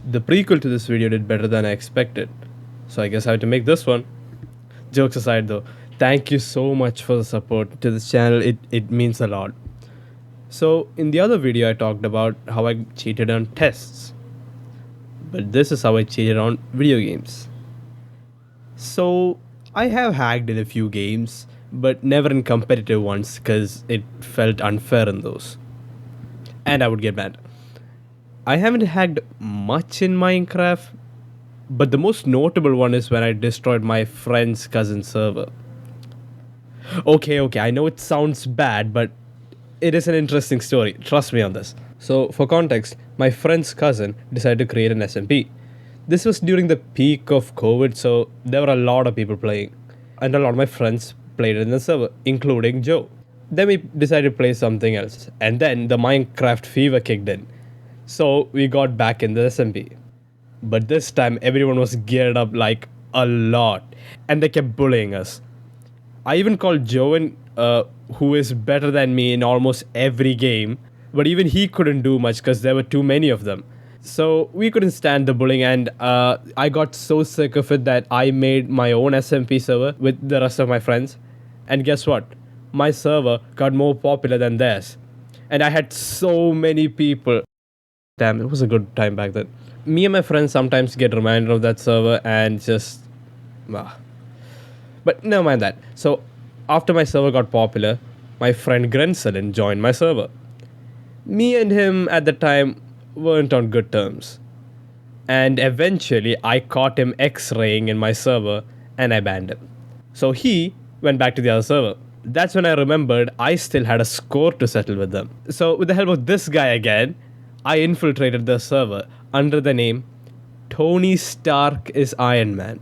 The prequel to this video did better than I expected, so I guess I have to make this one. Jokes aside though, thank you so much for the support to this channel, it means a lot. So, in the other video, I talked about how I cheated on tests, but this is how I cheated on video games. So, I have hacked in a few games, but never in competitive ones because it felt unfair in those. And I would get banned. I haven't hacked much in Minecraft, but the most notable one is when I destroyed my friend's cousin's server. Okay, I know it sounds bad, but it is an interesting story. Trust me on this. So, for context, my friend's cousin decided to create an SMP. This was during the peak of COVID, so there were a lot of people playing. And a lot of my friends played in the server, including Joe. Then we decided to play something else, and then the Minecraft fever kicked in. So, we got back in the SMP. But this time, everyone was geared up like a lot, and they kept bullying us. I even called Joan, who is better than me in almost every game, but even he couldn't do much because there were too many of them. So we couldn't stand the bullying, and I got so sick of it that I made my own SMP server with the rest of my friends. And guess what? My server got more popular than theirs. And I had so many people. Damn, it was a good time back then. Me and my friends sometimes get reminded of that server and just. But never mind that. So, after my server got popular, my friend Grenselin joined my server. Me and him at the time weren't on good terms. And eventually, I caught him X-raying in my server and I banned him. So, he went back to the other server. That's when I remembered I still had a score to settle with them. So, with the help of this guy again, I infiltrated the server under the name Tony Stark is Iron Man.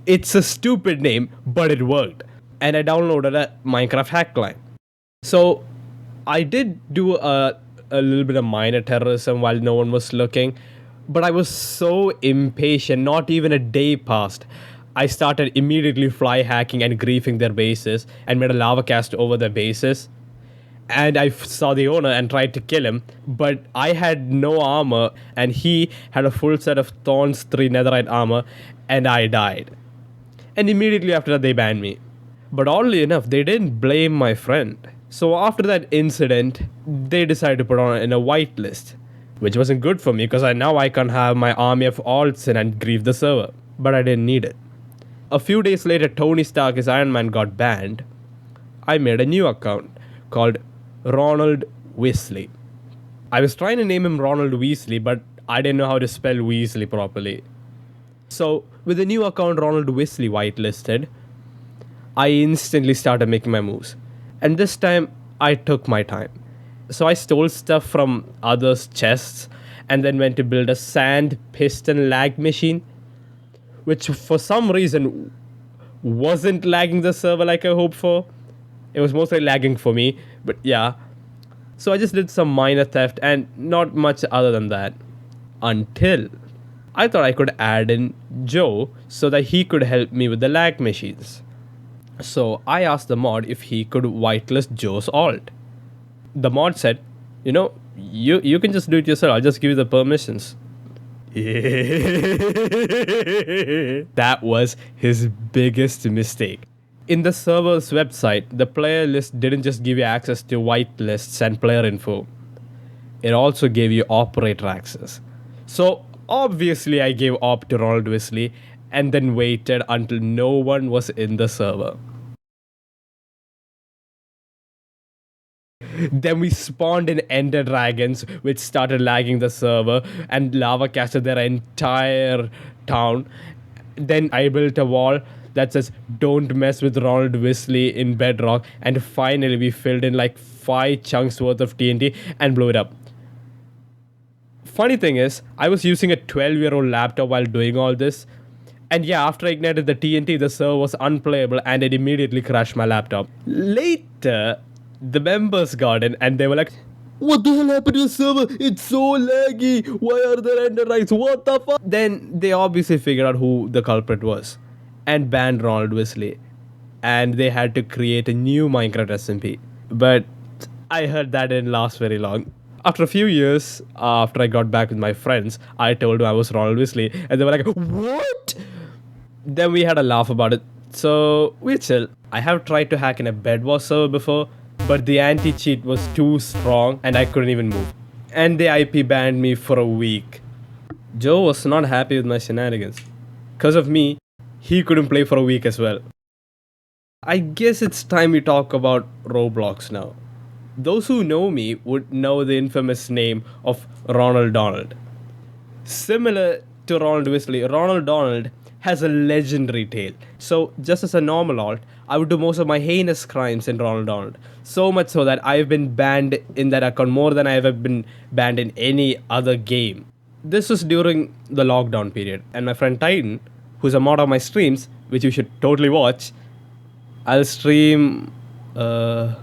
It's a stupid name, but it worked. And I downloaded a Minecraft hack client. So I did do a little bit of minor terrorism while no one was looking, but I was so impatient, not even a day passed. I started immediately fly hacking and griefing their bases and made a lava cast over their bases. And I saw the owner and tried to kill him, but I had no armor and he had a full set of Thorns 3 netherite armor, and I died. And immediately after that, they banned me. But oddly enough, they didn't blame my friend. So after that incident, they decided to put on in a whitelist, which wasn't good for me because now I can't have my army of alts in and grieve the server. But I didn't need it. A few days later, Tony Stark as Iron Man got banned. I made a new account called Ronald Weasley. I was trying to name him Ronald Weasley, but I didn't know how to spell Weasley properly. So, with the new account Ronald Weasley whitelisted, I instantly started making my moves. And this time, I took my time. So I stole stuff from others' chests and then went to build a sand piston lag machine, which for some reason wasn't lagging the server like I hoped for. It was mostly lagging for me, but yeah. So I just did some minor theft and not much other than that. Until I thought I could add in Joe so that he could help me with the lag machines. So I asked the mod if he could whitelist Joe's alt. The mod said, you can just do it yourself. I'll just give you the permissions. That was his biggest mistake. In the server's website, the player list didn't just give you access to whitelists and player info. It also gave you operator access. So obviously I gave op to Ronald Weasley and then waited until no one was in the server. Then we spawned in Ender Dragons, which started lagging the server, and lava casted their entire town. Then I built a wall that says, "Don't mess with Ronald Weasley" in Bedrock, and finally we filled in like 5 chunks worth of TNT and blew it up. Funny thing is, I was using a 12-year-old laptop while doing all this. And yeah, after I ignited the TNT, the server was unplayable and it immediately crashed my laptop. Later, the members got in and they were like, "What the hell happened to your server? It's so laggy. Why are there ender rights? What the fuck?" Then they obviously figured out who the culprit was and banned Ronald Weasley. And they had to create a new Minecraft SMP. But I heard that didn't last very long. After a few years, after I got back with my friends, I told them I was Ronald Weasley, and they were like, "What?" Then we had a laugh about it. So we chill. I have tried to hack in a Bed Wars server before, but the anti-cheat was too strong and I couldn't even move. And the IP banned me for a week. Joe was not happy with my shenanigans. Because of me, he couldn't play for a week as well. I guess it's time we talk about Roblox now. Those who know me would know the infamous name of Ronald Donald. Similar to Ronald Weasley, Ronald Donald has a legendary tale. So, just as a normal alt, I would do most of my heinous crimes in Ronald Donald. So much so that I've been banned in that account more than I've ever been banned in any other game. This was during the lockdown period, and my friend Titan, who's a mod of my streams, which you should totally watch, I'll stream someday.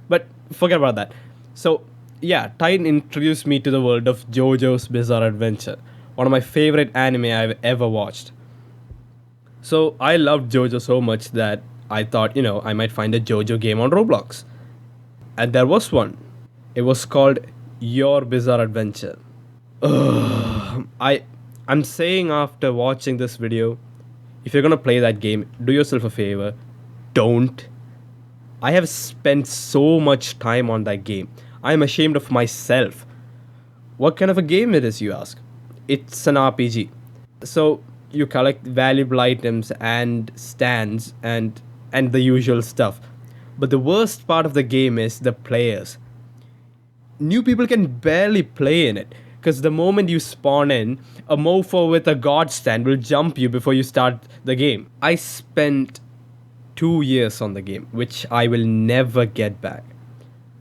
But forget about that. So, yeah, Titan introduced me to the world of JoJo's Bizarre Adventure, one of my favorite anime I've ever watched. So, I loved JoJo so much that I thought, I might find a JoJo game on Roblox. And there was one. It was called Your Bizarre Adventure. I'm saying after watching this video, if you're gonna play that game, do yourself a favor. Don't. I have spent so much time on that game. I am ashamed of myself. What kind of a game it is, you ask? It's an RPG. So you collect valuable items and stands and the usual stuff. But the worst part of the game is the players. New people can barely play in it because the moment you spawn in, a mofo with a god stand will jump you before you start the game. I spent 2 years on the game, which I will never get back.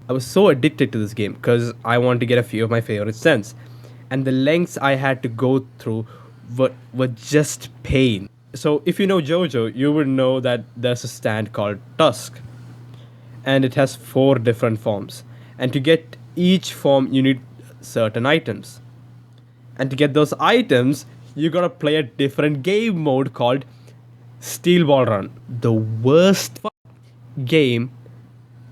I was so addicted to this game because I wanted to get a few of my favorite stands, and the lengths I had to go through were just pain. So if you know JoJo, you would know that there's a stand called Tusk, and it has 4 different forms. And to get each form, you need certain items. And to get those items, you gotta play a different game mode called Steel Ball Run. The worst game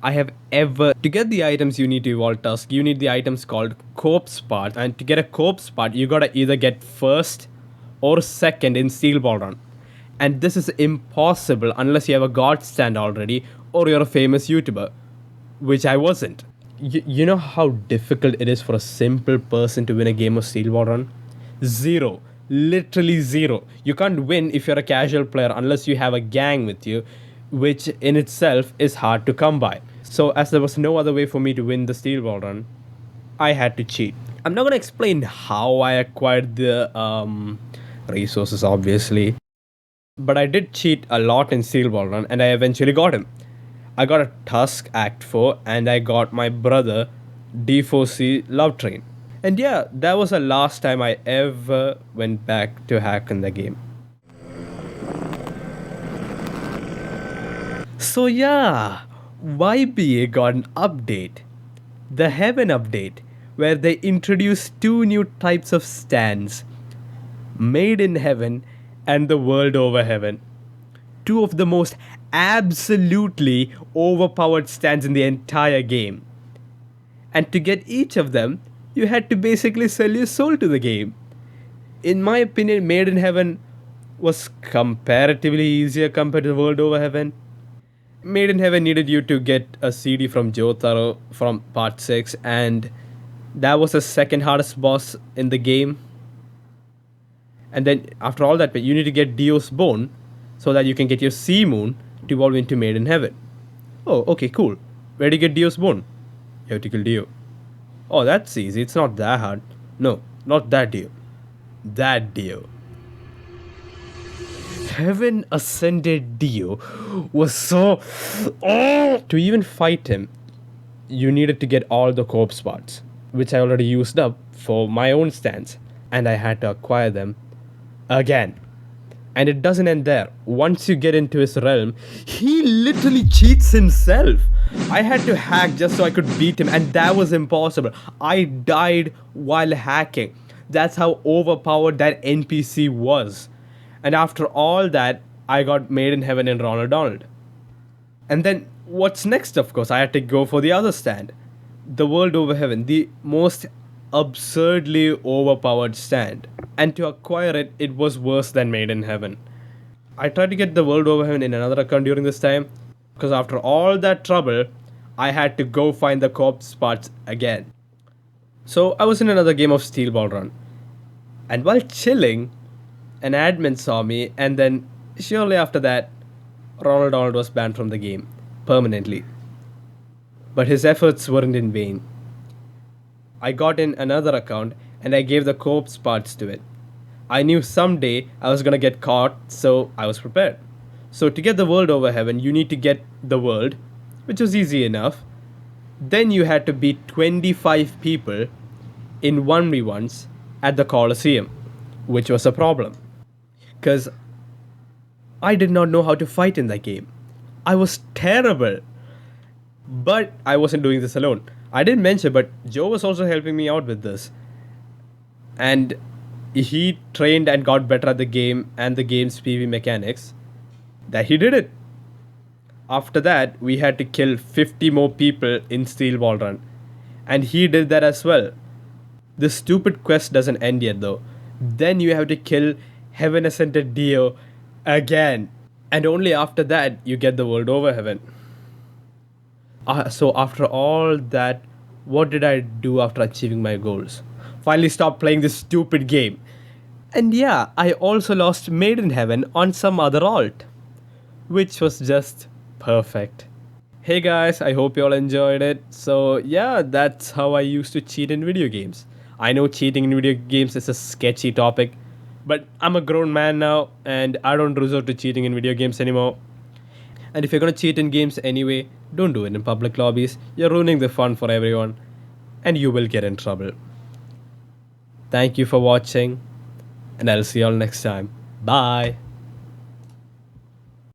I have ever. To get the items, you need to evolve Tusk. You need the items called Corpse Part. And to get a Corpse Part, you gotta either get first or second in Steel Ball Run. And this is impossible unless you have a god stand already or you're a famous YouTuber, which I wasn't. You know how difficult it is for a simple person to win a game of Steel Ball Run? Zero. Literally zero. You can't win if you're a casual player unless you have a gang with you, which in itself is hard to come by. So, as there was no other way for me to win the Steel Ball Run, I had to cheat. I'm not going to explain how I acquired the resources, obviously, but I did cheat a lot in Steel Ball Run and I eventually got him. I got a Tusk Act 4 and I got my brother D4C Love Train. And yeah, that was the last time I ever went back to hack in the game. So yeah, YBA got an update. The Heaven update, where they introduced 2 new types of stands. Made in Heaven and the World Over Heaven. 2 of the most absolutely overpowered stands in the entire game. And to get each of them, you had to basically sell your soul to the game. In my opinion, Made in Heaven was comparatively easier compared to the World Over Heaven. Made in Heaven needed you to get a CD from Jotaro from part 6, and that was the second hardest boss in the game. And then after all that, you need to get Dio's Bone so that you can get your Sea Moon to evolve into Made in Heaven. Oh, okay, cool. Where do you get Dio's Bone? You have to kill Dio. Oh, that's easy. It's not that hard. No, not that Dio. That Dio. Heaven Ascended Dio was so. Oh! To even fight him, you needed to get all the corpse parts, which I already used up for my own stands, and I had to acquire them again. And it doesn't end there. Once you get into his realm, he literally cheats himself. I had to hack just so I could beat him, and that was impossible. I died while hacking. That's how overpowered that NPC was. And after all that, I got Made in Heaven in Ronald Donald. And then, what's next, of course? I had to go for the other stand. the world over heaven, the most absurdly overpowered stand. And to acquire it, it was worse than Made in Heaven. I tried to get the world over heaven in another account during this time because after all that trouble, I had to go find the corpse parts again. So I was in another game of Steel Ball Run. And while chilling, an admin saw me, and then surely after that, Ronald Donald was banned from the game permanently. But his efforts weren't in vain. I got in another account and I gave the corpse parts to it. I knew someday I was gonna get caught, so I was prepared. So, to get the world over heaven, you need to get the world, which was easy enough. Then you had to beat 25 people in 1v1s at the Colosseum, which was a problem. Because I did not know how to fight in that game. I was terrible. But I wasn't doing this alone. I didn't mention, but Joe was also helping me out with this. And he trained and got better at the game and the game's PV mechanics. That he did it. After that, we had to kill 50 more people in Steel Ball Run. And he did that as well. This stupid quest doesn't end yet though. Then you have to kill Heaven Ascended Dio again. And only after that, you get the world over heaven. So after all that, what did I do after achieving my goals? Finally stop playing this stupid game. And yeah, I also lost Made in Heaven on some other alt, which was just perfect. Hey guys, I hope you all enjoyed it. So yeah, that's how I used to cheat in video games. I know cheating in video games is a sketchy topic, but I'm a grown man now and I don't resort to cheating in video games anymore. And if you're gonna cheat in games anyway, don't do it in public lobbies. You're ruining the fun for everyone, and you will get in trouble. Thank you for watching, and I'll see you all next time. Bye.